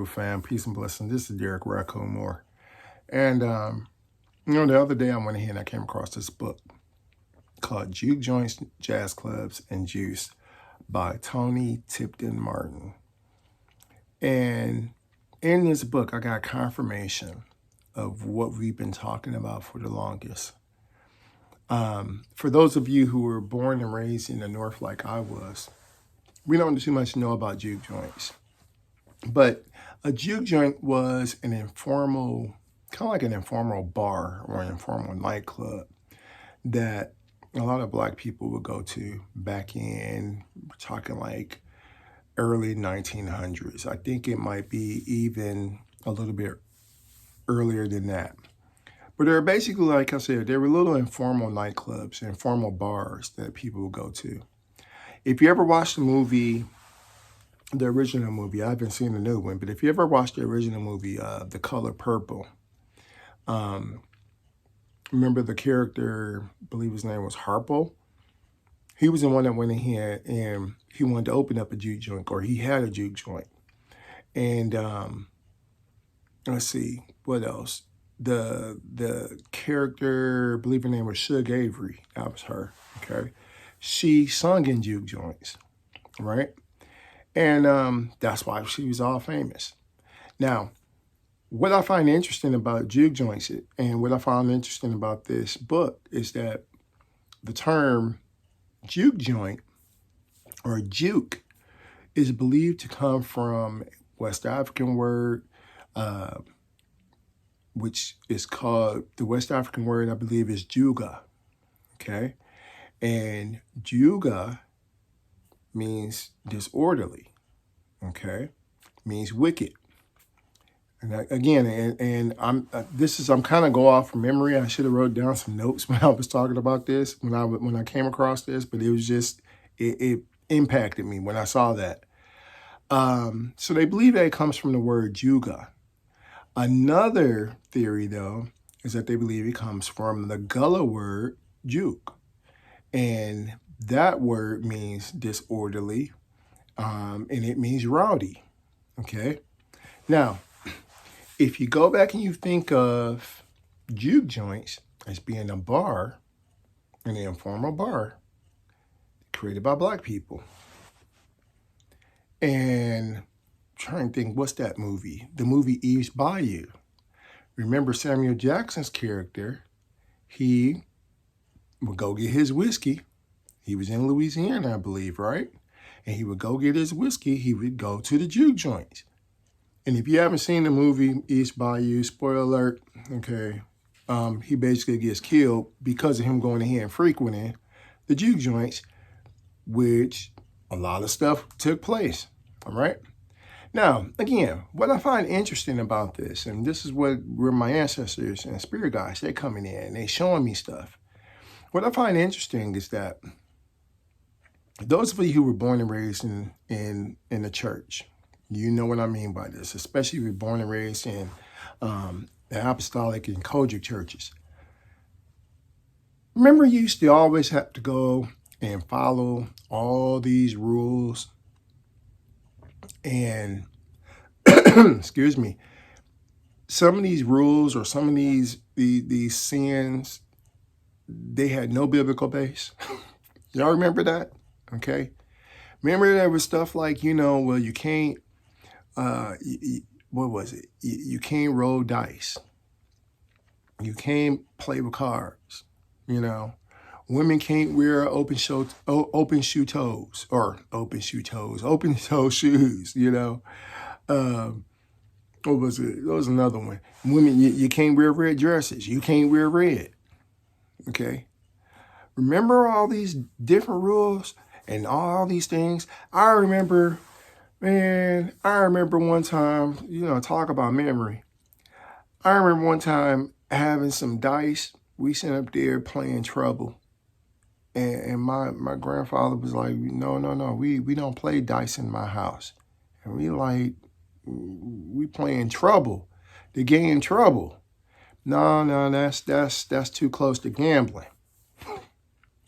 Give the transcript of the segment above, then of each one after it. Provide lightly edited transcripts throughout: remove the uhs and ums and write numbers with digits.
Rootwork fam, peace and blessing. This is Derek Raccoon Moore. And, the other day I went ahead and I came across this book called Juke Joints, Jazz Clubs, and Juice by Tony Tipton Martin. And in this book, I got confirmation of what we've been talking about for the longest. For those of you who were born and raised in the North like I was, we don't too much know about juke joints. But a juke joint was an informal, kind of like an informal bar or an informal nightclub that a lot of Black people would go to back in, we're talking like early 1900s. I think it might be even a little bit earlier than that. But they're basically, like I said, they were little informal nightclubs, informal bars that people would go to. If you ever watched the movie, the original movie, I haven't seen the new one, but if you ever watched the original movie, The Color Purple, remember the character, I believe his name was Harpo? He was the one that went ahead and he wanted to open up a juke joint, or he had a juke joint. And let's see, what else? The character, I believe her name was Suge Avery, that was her, okay? She sung in juke joints, right? And that's why she was all famous. Now, what I find interesting about juke joints and what I found interesting about this book is that the term juke joint or juke is believed to come from West African word, which is called, the West African word, I believe, is juga, okay? And juga means disorderly, okay? Means wicked. And I'm kind of go off from memory. I should have wrote down some notes when I was talking about this, when I came across this, but it was just, it impacted me when I saw that. So they believe that it comes from the word juga. Another theory, though, is that they believe it comes from the Gullah word juke. And that word means disorderly, and it means rowdy, okay? Now, if you go back and you think of juke joints as being a bar, an informal bar, created by Black people. And I'm trying to think, what's that movie? The movie Eve's Bayou. Remember Samuel Jackson's character, he would go get his whiskey. He was in Louisiana, I believe, right? And he would go get his whiskey. He would go to the juke joints. And if you haven't seen the movie East Bayou, spoiler alert, okay, he basically gets killed because of him going ahead and frequenting the juke joints, which a lot of stuff took place, all right? Now, again, what I find interesting about this, and this is where my ancestors and spirit guides, they're coming in and they showing me stuff. What I find interesting is that those of you who were born and raised in the church, you know what I mean by this, especially if you're born and raised in the apostolic and Kojic churches. Remember, you used to always have to go and follow all these rules and, excuse me, some of these rules or some of these sins, they had no biblical base. Y'all remember that? Okay. Remember there was stuff like, well, you can't, what was it? You can't roll dice. You can't play with cards, Women can't wear open toe shoes, what was it? There was another one. Women, you can't wear red dresses. You can't wear red. Okay. Remember all these different rules and all these things? I remember one time, talk about memory. I remember one time having some dice. We sat up there playing Trouble. And my grandfather was like, no, we don't play dice in my house. And we playing Trouble, the game Trouble. No, that's too close to gambling.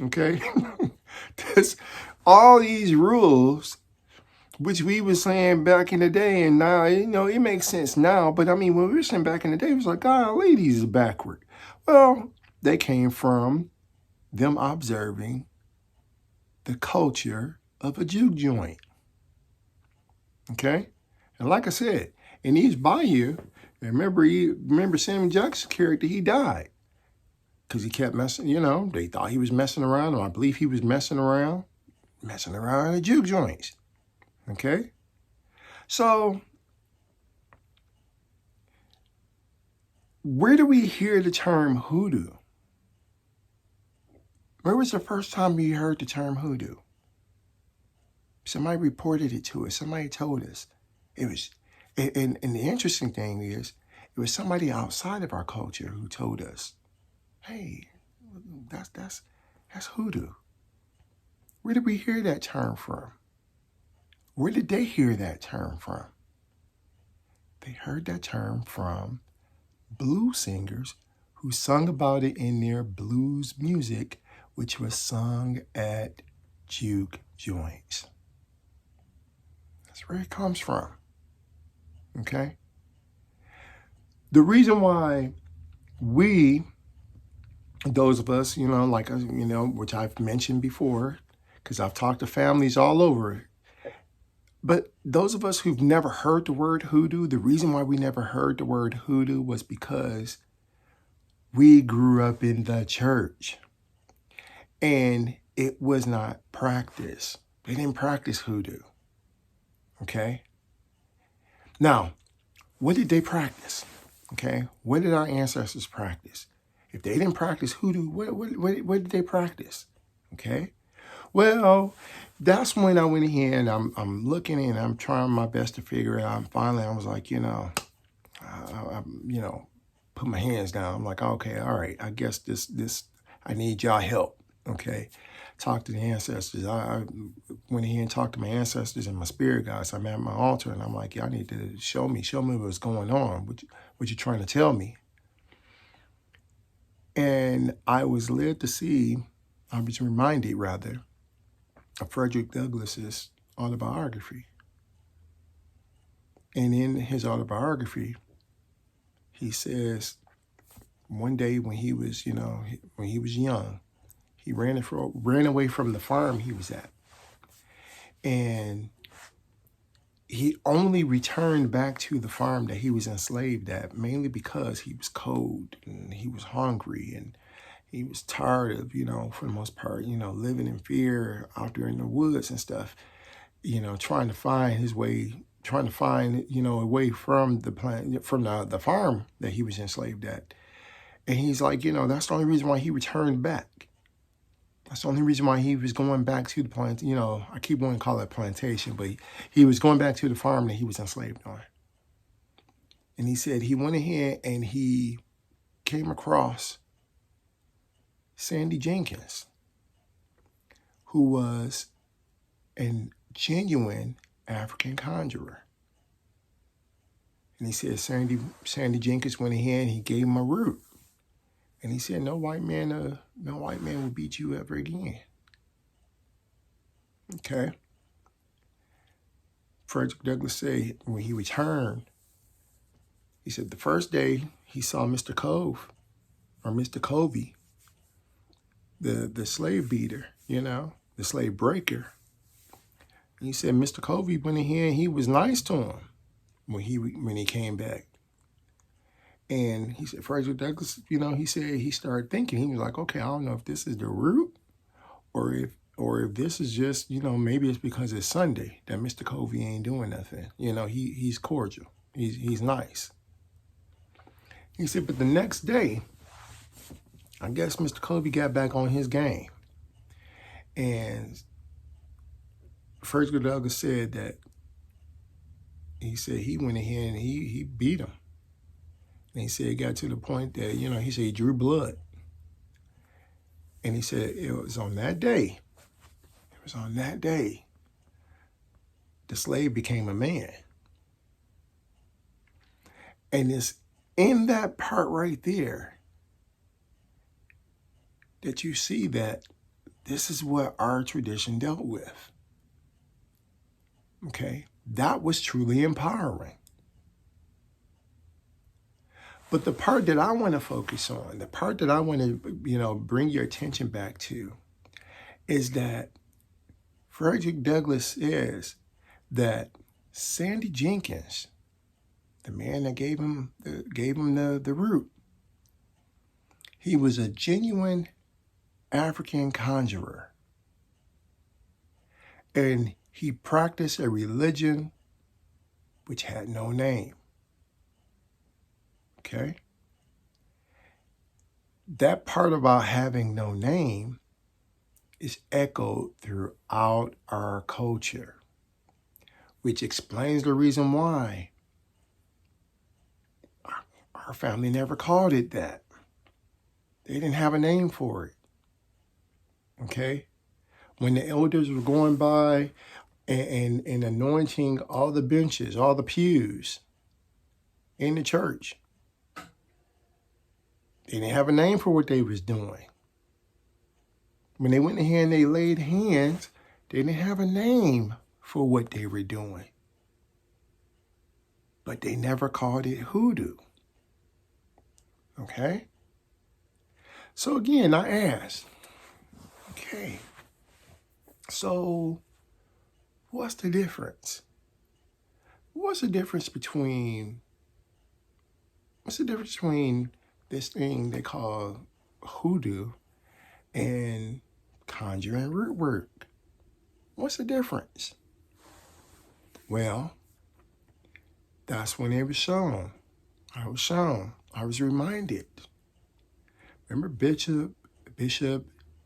Okay? All these rules which we were saying back in the day, and now, you know, it makes sense now. But I mean, when we were saying back in the day, it was like, golly, these is backward. Well, they came from them observing the culture of a juke joint. Okay? And like I said, in East Bayou, remember Sam Jackson's character, he died. Because he kept messing, you know, they thought he was messing around, or I believe he was messing around in the juke joints. Okay? So, where do we hear the term hoodoo? Where was the first time you heard the term hoodoo? Somebody reported it to us. Somebody told us. It was, and the interesting thing is, it was somebody outside of our culture who told us, hey, that's hoodoo. Where did we hear that term from? Where did they hear that term from? They heard that term from blues singers who sung about it in their blues music, which was sung at Juke Joints. That's where it comes from. Okay? The reason why we, those of us, you know, like, you know, which I've mentioned before, because I've talked to families all over, but those of us who've never heard the word hoodoo, the reason why we never heard the word hoodoo was because we grew up in the church and it was not practiced. They didn't practice hoodoo. Okay? Now, what did they practice? Okay? What did our ancestors practice? If they didn't practice hoodoo, what did they practice? Okay? Well, that's when I went ahead and I'm looking and I'm trying my best to figure it out. And finally, I was like, you know, you know, put my hands down. I'm like, okay, all right. I guess this I need y'all help. Okay, talk to the ancestors. I went ahead and talked to my ancestors and my spirit guides. I'm at my altar and I'm like, y'all need to show me what's going on. What you trying to tell me? And I was led to see. I was reminded rather of Frederick Douglass's autobiography. And in his autobiography, he says one day when he was, you know, when he was young, he ran away from the farm he was at. And he only returned back to the farm that he was enslaved at, mainly because he was cold and he was hungry and he was tired of, you know, for the most part, you know, living in fear out there in the woods and stuff, you know, trying to find, you know, away from the farm that he was enslaved at. And he's like, you know, that's the only reason why he returned back. That's the only reason why he was going back to the plant. You know, I keep wanting to call it plantation, but he was going back to the farm that he was enslaved on. And he said he went ahead and he came across Sandy Jenkins, who was a genuine African conjurer. And he said Sandy Jenkins went ahead and he gave him a root. And he said, no white man will beat you ever again. Okay. Frederick Douglass said when he returned, he said the first day he saw Mr. Cove or Mr. Covey, the slave beater, you know, the slave breaker. And he said Mr. Covey went in here and he was nice to him when he came back. And he said, Frederick Douglass, you know, he said he started thinking, he was like, okay, I don't know if this is the root or if this is just, you know, maybe it's because it's Sunday that Mr. Covey ain't doing nothing. You know, he's cordial. He's nice. He said, but the next day, I guess Mr. Covey got back on his game. And Frederick Douglass said that he said he went ahead and he beat him. And he said it got to the point that, you know, he said he drew blood. And he said it was on that day, the slave became a man. And it's in that part right there that you see that this is what our tradition dealt with. Okay, that was truly empowering. But the part that I want to focus on, the part that I want to, bring your attention back to, is that Frederick Douglass says that Sandy Jenkins, the man that gave him the root, he was a genuine African conjurer. And he practiced a religion which had no name. Okay? That part about having no name is echoed throughout our culture, which explains the reason why our family never called it that. They didn't have a name for it. Okay? When the elders were going by and anointing all the benches, all the pews in the church, they didn't have a name for what they was doing. When they went in here and they laid hands, they didn't have a name for what they were doing. But they never called it hoodoo. Okay? So again, I asked, okay, so what's the difference? What's the difference between this thing they call hoodoo and conjuring root work? What's the difference? Well, that's when it was shown. I was reminded. Remember Bishop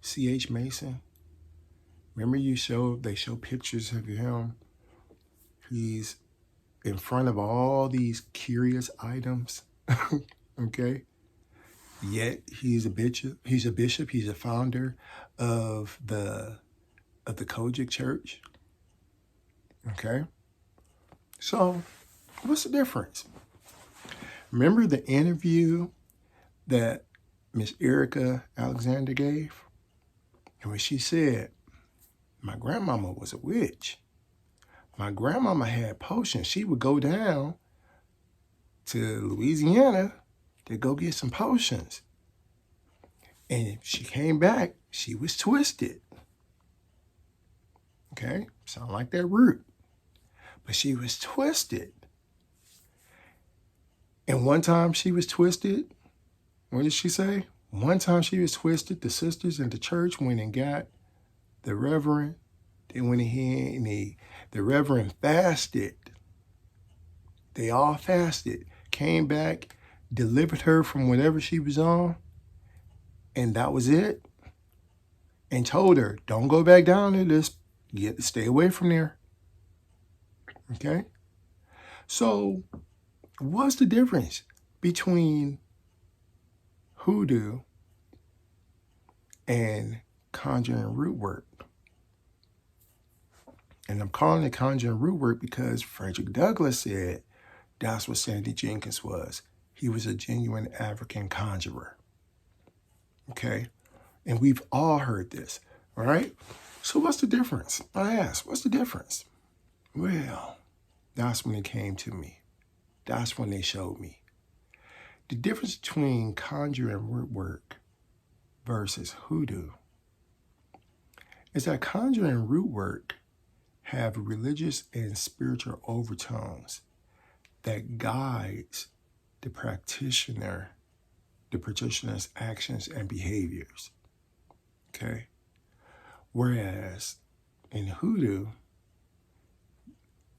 C.H. Mason? Remember they show pictures of him? He's in front of all these curious items. Okay? Yet he's a bishop. He's a founder of the Kojic Church. Okay? So, what's the difference? Remember the interview that Miss Erica Alexander gave? And when she said, my grandmama was a witch. My grandmama had potions. She would go down to Louisiana to go get some potions. And if she came back, she was twisted. Okay? Sound like that root. But she was twisted. And one time she was twisted, what did she say? One time she was twisted, the sisters in the church went and got the reverend. They went ahead and the reverend fasted. They all fasted, came back, delivered her from whatever she was on, and that was it. And told her, don't go back down to this. You have to stay away from there. Okay? So, what's the difference between hoodoo and conjuring root work? And I'm calling it conjuring root work because Frederick Douglass said that's what Sandy Jenkins was. He was a genuine African conjurer. Okay? And we've all heard this, all right? So what's the difference? I asked, what's the difference? Well, that's when it came to me. That's when they showed me. The difference between conjuring root work versus hoodoo is that conjuring root work have religious and spiritual overtones that guides the practitioner's actions and behaviors. Okay? Whereas in hoodoo,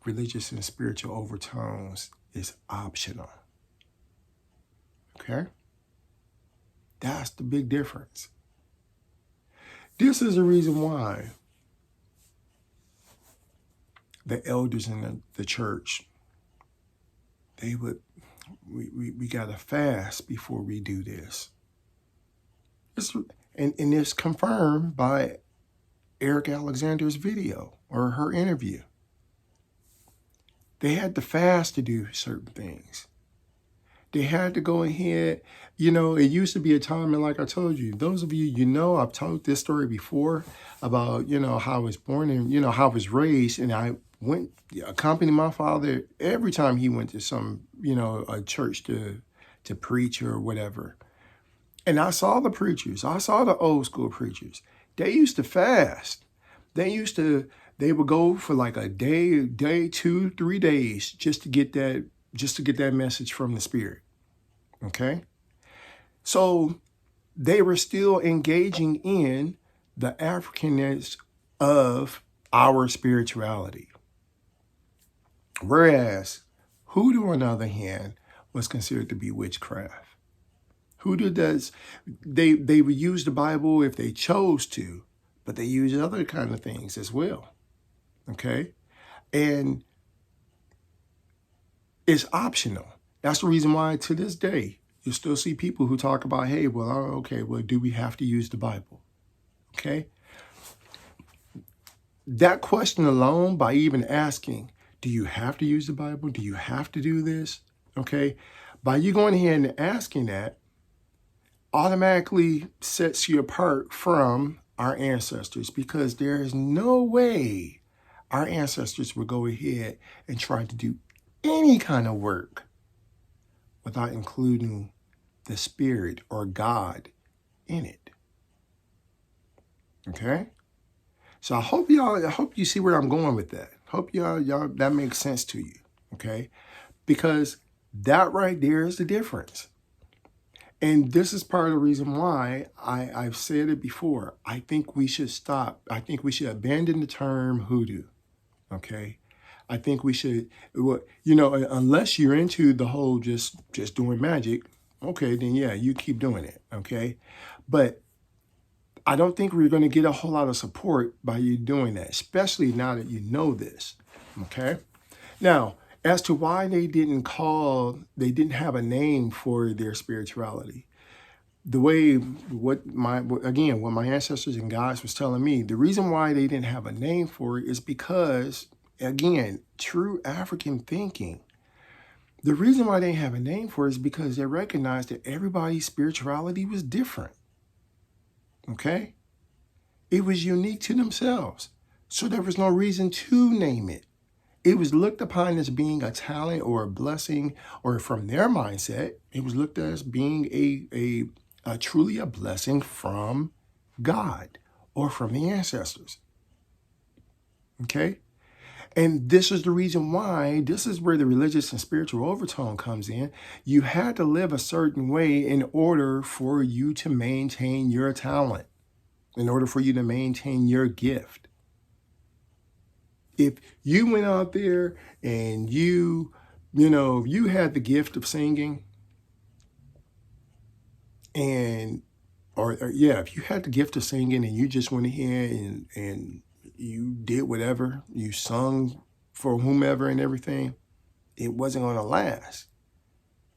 religious and spiritual overtones is optional. Okay? That's the big difference. This is the reason why the elders in the church, we gotta fast before we do this. And it's confirmed by Eric Alexander's video or her interview. They had to fast to do certain things. They had to go ahead. It used to be a time, and like I told you, those of you, I've told this story before about, how I was born and, how I was raised, and I accompanied my father every time he went to some, a church to preach or whatever. And I saw the preachers. I saw the old school preachers. They used to fast. They would go for like a day, 2, 3 days just to get that message from the Spirit. Okay? So they were still engaging in the Africanness of our spirituality. Whereas hoodoo, on the other hand, was considered to be witchcraft. Hoodoo they would use the Bible if they chose to, but they use other kind of things as well. Okay? And it's optional. That's the reason why to this day, you still see people who talk about, hey, well, do we have to use the Bible? Okay? That question alone, by even asking, do you have to use the Bible? Do you have to do this? Okay? By you going ahead and asking that, automatically sets you apart from our ancestors, because there is no way our ancestors would go ahead and try to do any kind of work without including the Spirit or God in it. Okay? So I hope you see where I'm going with that. Hope y'all that makes sense to you. Okay? Because that right there is the difference. And this is part of the reason why I've said it before. I think we should stop. I think we should abandon the term hoodoo. Okay? I think we should, unless you're into the whole just doing magic, okay, then yeah, you keep doing it. Okay? But I don't think we're going to get a whole lot of support by you doing that, especially now that you know this. Okay? Now, as to why they didn't have a name for their spirituality. What my ancestors and guides was telling me, the reason why they didn't have a name for it is because, again, true African thinking, the reason why they didn't have a name for it is because they recognized that everybody's spirituality was different. Okay? It was unique to themselves. So there was no reason to name it. It was looked upon as being a talent or a blessing, or from their mindset, it was looked at as being a truly a blessing from God or from the ancestors. Okay? And this is the reason why, this is where the religious and spiritual overtone comes in. You had to live a certain way in order for you to maintain your talent, in order for you to maintain your gift. If you went out there and you had the gift of singing, if you had the gift of singing and you just went ahead and you did whatever, you sung for whomever and everything, it wasn't going to last.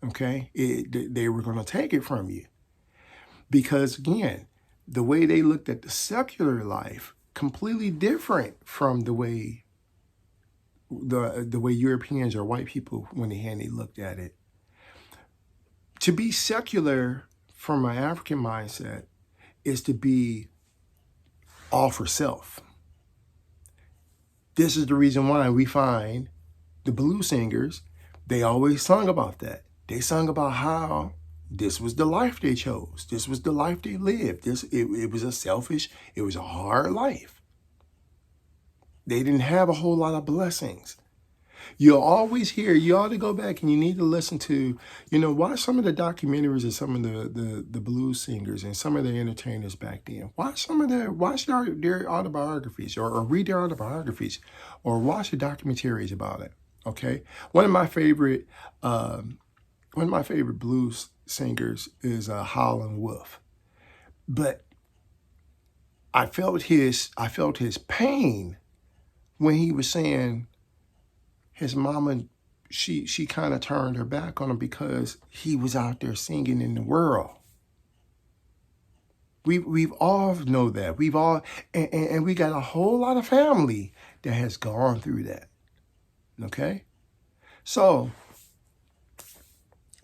Okay? They were going to take it from you. Because again, the way they looked at the secular life, completely different from the way Europeans or white people went ahead and they looked at it. To be secular from an African mindset is to be all for self. This is the reason why we find the blues singers, they always sung about that. They sung about how this was the life they chose. This was the life they lived. It was a hard life. They didn't have a whole lot of blessings. You'll always hear, you ought to go back and you need to listen to, watch some of the documentaries of some of the blues singers and some of the entertainers back then. Watch their autobiographies or read their autobiographies or watch the documentaries about it. Okay. One of my favorite blues singers is Howlin' Wolf. But I felt his pain when he was saying his mama, she kind of turned her back on him because he was out there singing in the world. We've all know that. We've all, and we got a whole lot of family that has gone through that. Okay? So,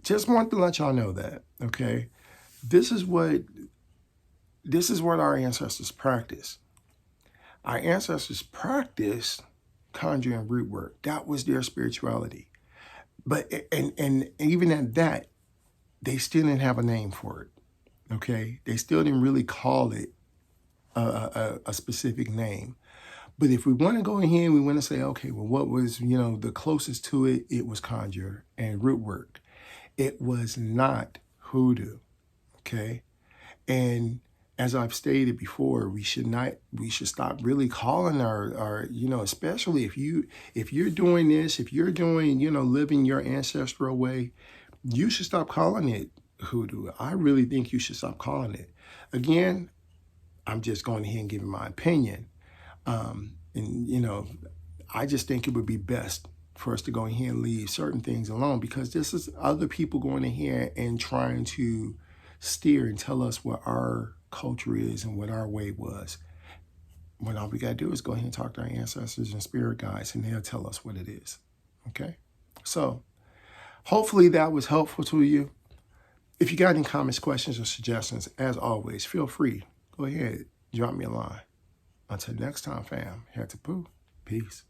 just want to let y'all know that, okay? This is what our ancestors practiced. Our ancestors practiced conjure and root work. That was their spirituality. But and even at that, they still didn't have a name for it. Okay, they still didn't really call it a specific name. But if we want to go in here, we want to say, okay, well, what was, the closest to it? It was conjure and root work. It was not hoodoo. Okay, and as I've stated before, we should stop really calling our especially if you're doing this, if you're doing, living your ancestral way, you should stop calling it hoodoo. I really think you should stop calling it. Again, I'm just going ahead and giving my opinion. And I just think it would be best for us to go ahead and leave certain things alone, because this is other people going in here and trying to steer and tell us what our culture is and what our way was. When all we got to do is go ahead and talk to our ancestors and spirit guides, and they'll tell us what it is. Okay? So hopefully that was helpful to you. If you got any comments, questions, or suggestions, as always, feel free. Go ahead, drop me a line. Until next time, fam, here to Pooh. Peace.